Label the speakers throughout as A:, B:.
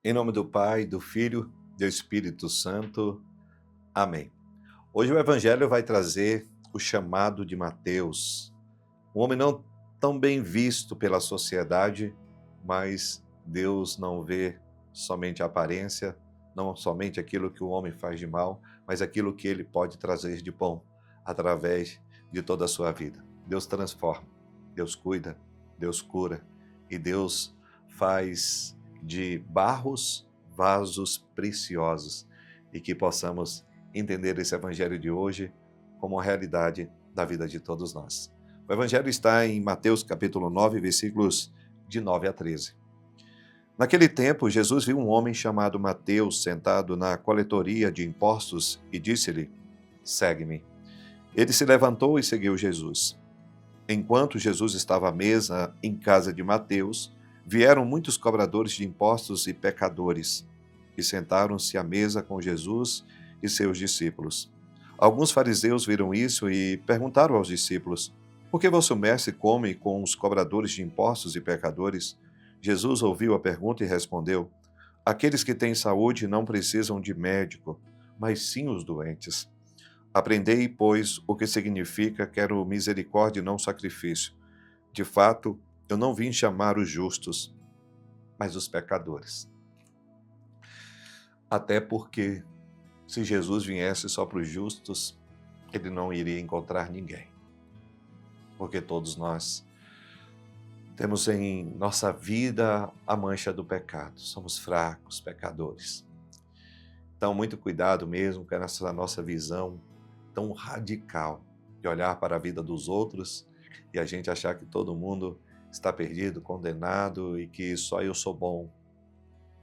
A: Em nome do Pai, do Filho, do Espírito Santo. Amém. Hoje o Evangelho vai trazer o chamado de Mateus, um homem não tão bem visto pela sociedade, mas Deus não vê somente a aparência, não somente aquilo que o homem faz de mal, mas aquilo que ele pode trazer de bom através de toda a sua vida. Deus transforma, Deus cuida, Deus cura e Deus faz de barros vasos preciosos e que possamos entender esse evangelho de hoje como a realidade da vida de todos nós. O evangelho está em Mateus capítulo 9, versículos de 9 a 13. Naquele tempo, Jesus viu um homem chamado Mateus sentado na coletoria de impostos e disse-lhe: "Segue-me." Ele se levantou e seguiu Jesus. Enquanto Jesus estava à mesa em casa de Mateus, vieram muitos cobradores de impostos e pecadores, e sentaram-se à mesa com Jesus e seus discípulos. Alguns fariseus viram isso e perguntaram aos discípulos: "Por que vosso mestre come com os cobradores de impostos e pecadores?" Jesus ouviu a pergunta e respondeu: "Aqueles que têm saúde não precisam de médico, mas sim os doentes. Aprendei, pois, o que significa quero misericórdia e não sacrifício. De fato, eu não vim chamar os justos, mas os pecadores." Até porque, se Jesus viesse só para os justos, ele não iria encontrar ninguém. Porque todos nós temos em nossa vida a mancha do pecado. Somos fracos, pecadores. Então, muito cuidado mesmo com essa nossa visão tão radical de olhar para a vida dos outros e a gente achar que todo mundo está perdido, condenado e que só eu sou bom.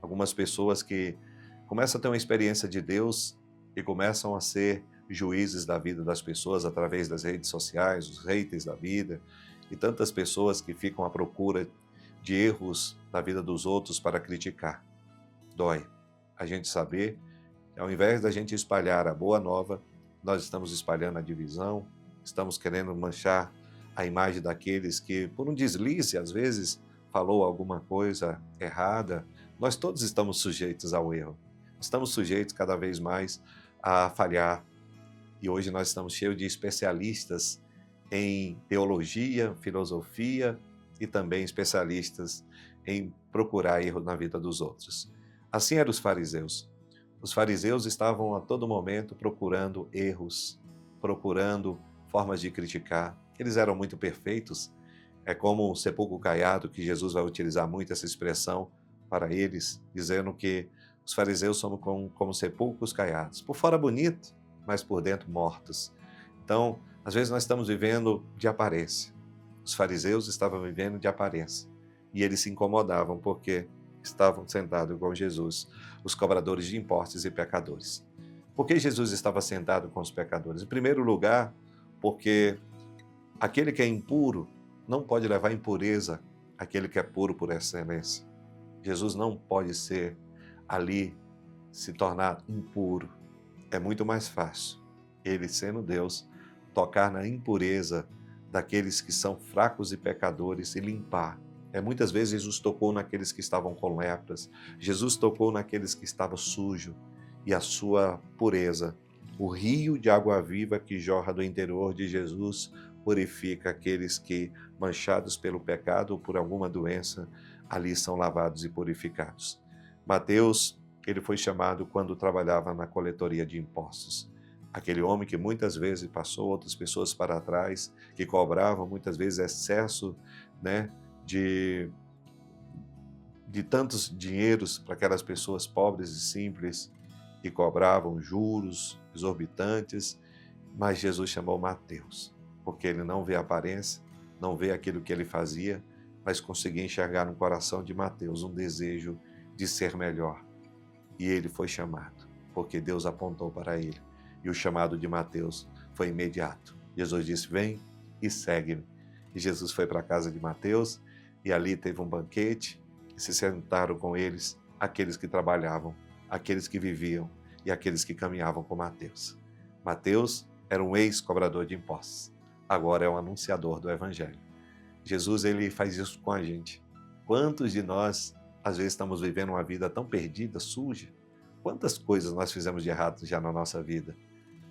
A: Algumas pessoas que começam a ter uma experiência de Deus e começam a ser juízes da vida das pessoas através das redes sociais, os haters da vida e tantas pessoas que ficam à procura de erros da vida dos outros para criticar. Dói a gente saber que ao invés da gente espalhar a boa nova, nós estamos espalhando a divisão, estamos querendo manchar a imagem daqueles que, por um deslize, às vezes, falou alguma coisa errada. Nós todos estamos sujeitos ao erro. Estamos sujeitos cada vez mais a falhar. E hoje nós estamos cheios de especialistas em teologia, filosofia e também especialistas em procurar erro na vida dos outros. Assim eram os fariseus. Os fariseus estavam a todo momento procurando erros, procurando formas de criticar. Eles eram muito perfeitos. É como o sepulcro caiado, que Jesus vai utilizar muito essa expressão para eles, dizendo que os fariseus são como sepulcros caiados. Por fora bonito, mas por dentro mortos. Então, às vezes nós estamos vivendo de aparência. Os fariseus estavam vivendo de aparência. E eles se incomodavam porque estavam sentados com Jesus, os cobradores de impostos e pecadores. Por que Jesus estava sentado com os pecadores? Em primeiro lugar, porque aquele que é impuro não pode levar impureza àquele que é puro por excelência. Jesus não pode ser ali, se tornar impuro. É muito mais fácil ele, sendo Deus, tocar na impureza daqueles que são fracos e pecadores e limpar. Muitas vezes Jesus tocou naqueles que estavam com lepras, Jesus tocou naqueles que estavam sujos e a sua pureza. O rio de água viva que jorra do interior de Jesus purifica aqueles que, manchados pelo pecado ou por alguma doença, ali são lavados e purificados. Mateus, ele foi chamado quando trabalhava na coletoria de impostos. Aquele homem que muitas vezes passou outras pessoas para trás, que cobrava muitas vezes excesso, de tantos dinheiros para aquelas pessoas pobres e simples e cobravam juros exorbitantes, mas Jesus chamou Mateus, porque ele não vê a aparência, não vê aquilo que ele fazia, mas conseguia enxergar no coração de Mateus um desejo de ser melhor. E ele foi chamado, porque Deus apontou para ele. E o chamado de Mateus foi imediato. Jesus disse: "Vem e segue-me." E Jesus foi para a casa de Mateus e ali teve um banquete e se sentaram com eles aqueles que trabalhavam, aqueles que viviam e aqueles que caminhavam com Mateus. Mateus era um ex-cobrador de impostos, agora é um anunciador do Evangelho. Jesus, ele faz isso com a gente. Quantos de nós Às vezes estamos vivendo uma vida tão perdida, suja. Quantas coisas nós fizemos de errado já na nossa vida?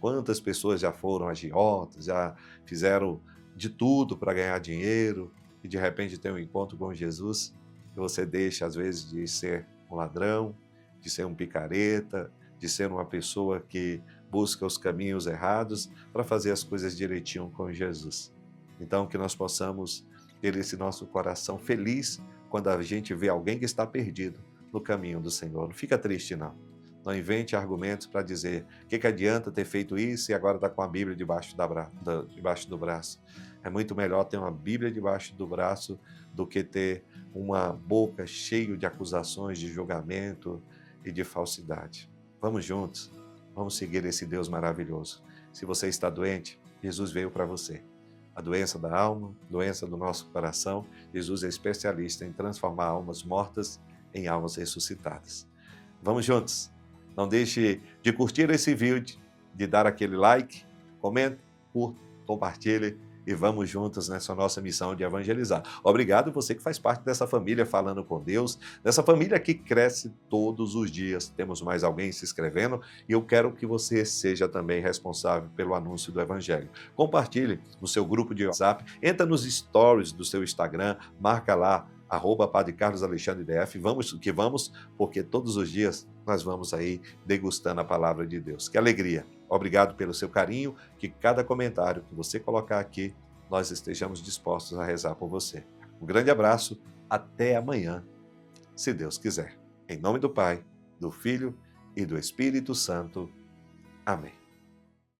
A: Quantas pessoas já foram agiotas, já fizeram de tudo para ganhar dinheiro e de repente tem um encontro com Jesus e você deixa, às vezes, de ser um ladrão, de ser um picareta, de ser uma pessoa que busca os caminhos errados para fazer as coisas direitinho com Jesus. Então, que nós possamos ter esse nosso coração feliz quando a gente vê alguém que está perdido no caminho do Senhor. Não fica triste, não. Não invente argumentos para dizer o que adianta ter feito isso e agora está com a Bíblia debaixo do braço. É muito melhor ter uma Bíblia debaixo do braço do que ter uma boca cheia de acusações, de julgamento e de falsidade. Vamos juntos, vamos seguir esse Deus maravilhoso. Se você está doente, Jesus veio para você. A doença da alma, doença do nosso coração, Jesus é especialista em transformar almas mortas em almas ressuscitadas. Vamos juntos. Não deixe de curtir esse vídeo, de dar aquele like, comente, curta, compartilhe e vamos juntos nessa nossa missão de evangelizar. Obrigado você que faz parte dessa família Falando com Deus, dessa família que cresce todos os dias. Temos mais alguém se inscrevendo e eu quero que você seja também responsável pelo anúncio do Evangelho. Compartilhe no seu grupo de WhatsApp, entra nos stories do seu Instagram, marca lá, @Padre Carlos Alexandre DF, vamos, porque todos os dias nós vamos aí degustando a palavra de Deus. Que alegria! Obrigado pelo seu carinho, que cada comentário que você colocar aqui, nós estejamos dispostos a rezar por você. Um grande abraço, até amanhã, se Deus quiser. Em nome do Pai, do Filho e do Espírito Santo. Amém.